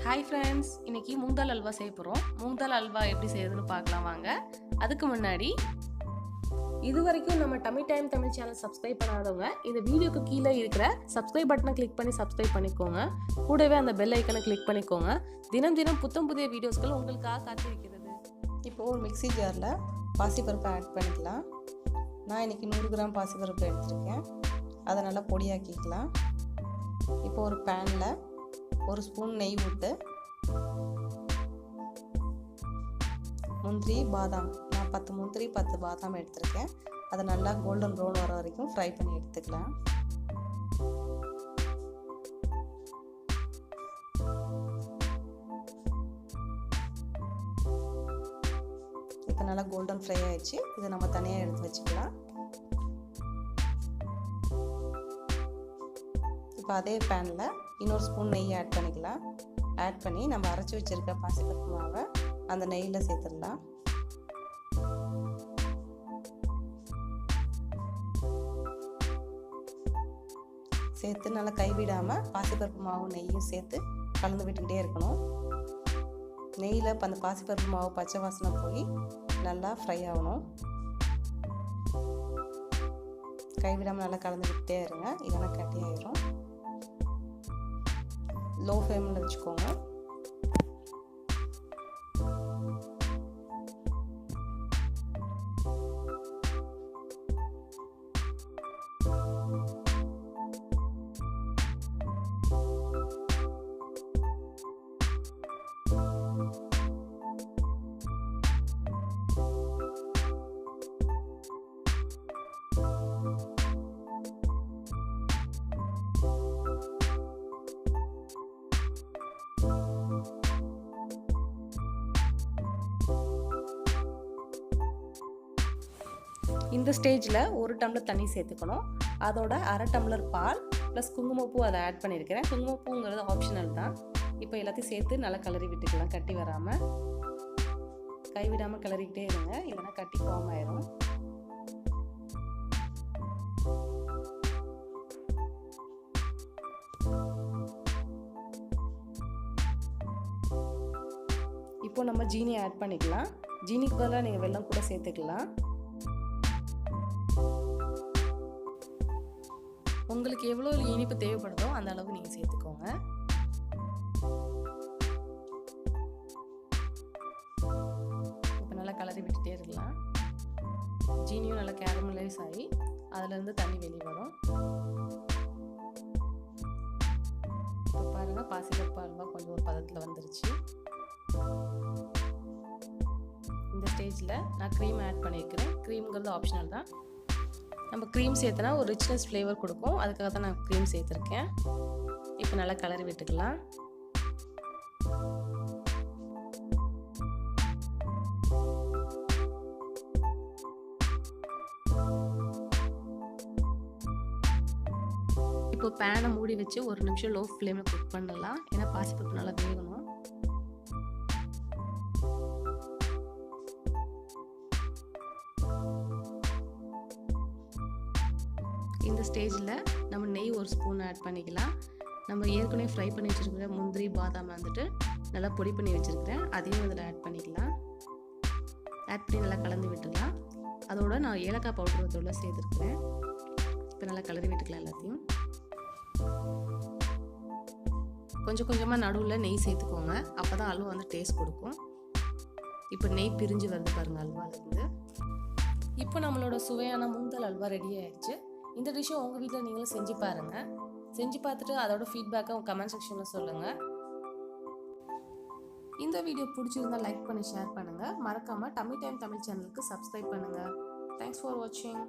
Hi friends, இன்னைக்கு மூங் தால் அல்வா செய்ய போகிறோம். மூங் தால் அல்வா எப்படி செய்யறதுன்னு பார்க்கலாம் வாங்க. அதுக்கு முன்னாடி இது வரைக்கும் நம்ம டைம் தமிழ் சேனல் சப்ஸ்கிரைப் பண்ணாதவங்க இந்த வீடியோக்கு கீழே இருக்கிற சப்ஸ்கிரைப் பட்டனை கிளிக் பண்ணி சப்ஸ்கிரைப் பண்ணிக்கோங்க. கூடவே அந்த பெல் ஐக்கனை கிளிக் பண்ணிக்கோங்க. தினம் தினம் புத்தம் புதிய வீடியோஸ்கள் உங்களுக்காக காத்திருக்கிறது. இப்போ ஒரு மிக்ஸி ஜாரில் பாசிப்பருப்பை ஆட் பண்ணிக்கலாம். நான் இன்றைக்கி 100 கிராம் பாசிப்பருப்பு எடுத்திருக்கேன். அதை நல்லா பொடியாக்கிக்கலாம். இப்போ ஒரு பேனில் ஒரு ஸ்பூன் நெய் விட்டு முந்திரி பாதாம், நான் 10 முந்திரி 10 பாதாம் எடுத்திருக்கேன். அதை நல்லா கோல்டன் ப்ரௌன் வர வரைக்கும் ஃப்ரை பண்ணி எடுத்துக்கலாம். இப்போ நல்லா கோல்டன் ஃப்ரை ஆயிடுச்சு. இதை நம்ம தனியாக எடுத்து வச்சுக்கலாம். இப்போ அதே பேனில் இன்னொரு ஸ்பூன் நெய் ஆட் பண்ணிக்கலாம். ஆட் பண்ணி நம்ம அரைச்சி வச்சுருக்க பாசிப்பருப்பு மாவை அந்த நெய்யில் சேர்த்துடலாம். சேர்த்து நல்லா கைவிடாமல் பாசிப்பருப்பு மாவு நெய்யும் சேர்த்து கலந்து விட்டுக்கிட்டே இருக்கணும். நெய்யில் இப்போ அந்த பாசிப்பருப்பு மாவு பச்சை வாசனை போய் நல்லா ஃப்ரை ஆகணும். கைவிடாமல் நல்லா கலந்துக்கிட்டே இருங்க, இல்லைன்னா கட்டி ஆயிரும். லோ ஃப்ளேமில் வச்சுக்கோங்க. இந்த ஸ்டேஜில் 1 டம்ளர் தண்ணி சேர்த்துக்கணும். அதோட 1/2 டம்ளர் பால் ப்ளஸ் குங்குமப்பூ அதை ஆட் பண்ணியிருக்கிறேன். குங்குமப்பூங்கிறது ஆப்ஷனல் தான். இப்போ எல்லாத்தையும் சேர்த்து நல்லா கிளறி விட்டுக்கலாம், கட்டி வராமல். கைவிடாமல் கிளறிக்கிட்டே இருங்க, இல்லைன்னா கட்டி ஃபார்ம் ஆயிரும். இப்போ நம்ம ஜீனி ஆட் பண்ணிக்கலாம். ஜீனிக்கு பதிலாக நீங்கள் வெல்லம் கூட சேர்த்துக்கலாம். உங்களுக்கு எவ்வளோ இனிப்பு தேவைப்படுதோ அந்த அளவுக்கு நீங்கள் சேர்த்துக்கோங்க. இப்போ நல்லா கலரி விட்டுட்டே இருக்கலாம். ஜீனியும் நல்லா கேரமலைஸ் ஆகி அதுலேருந்து தண்ணி வெளியே வரும். இப்போ பாருங்கள், பாசிப்பருப்பு அல்வா கொஞ்சம் ஒரு பதத்தில் வந்துருச்சு. இந்த ஸ்டேஜில் நான் க்ரீம் ஆட் பண்ணியிருக்கிறேன். க்ரீம்ங்கிறது ஆப்ஷனல் தான். நம்ம க்ரீம் சேர்த்தனா ஒரு ரிச்னஸ் ஃப்ளேவர் கொடுக்கும், அதுக்காக தான் நான் க்ரீம் சேர்த்துருக்கேன். இப்போ நல்லா கலரி விட்டுக்கலாம். இப்போ பேனை மூடி வச்சு 1 நிமிஷம் லோ ஃப்ளேமில் குக் பண்ணலாம். ஏன்னா பாசிப்பருப்பு நல்லா வேகணும். இந்த ஸ்டேஜில் நம்ம நெய் 1 ஸ்பூன் ஆட் பண்ணிக்கலாம். நம்ம ஏற்கனவே ஃப்ரை பண்ணி வச்சுருக்கிற முந்திரி பாதாம் வந்துட்டு நல்லா பொடி பண்ணி வச்சுருக்கிறேன், அதையும் இதில் ஆட் பண்ணிக்கலாம். ஆட் பண்ணி நல்லா கலந்து விட்டுக்கலாம். அதோட நான் ஏலக்காய் பவுடர் அதோட சேர்த்துருக்கிறேன். இப்போ நல்லா கலரி விட்டுக்கலாம் எல்லாத்தையும். கொஞ்சம் கொஞ்சமாக நடுவில் நெய் சேர்த்துக்கோங்க, அப்போ தான் அல்வா வந்து டேஸ்ட் கொடுக்கும். இப்போ நெய் பிரிஞ்சு வருது பாருங்கள் அல்வாலேருந்து. இப்போ நம்மளோட சுவையான மூங் தால் அல்வா ரெடி ஆயிடுச்சு. இந்த டிஷ்ஷை உங்கள் வீட்டில் நீங்களும் செஞ்சு பாருங்கள். செஞ்சு பார்த்துட்டு அதோட ஃபீட்பேக்கை உங்கள் கமெண்ட் செக்ஷனில் சொல்லுங்கள். இந்த வீடியோ பிடிச்சிருந்தால் லைக் பண்ணி ஷேர் பண்ணுங்கள். மறக்காமல் டைம் தமிழ் சேனலுக்கு சப்ஸ்கிரைப் பண்ணுங்கள். தேங்க்ஸ் ஃபார் வாட்சிங்.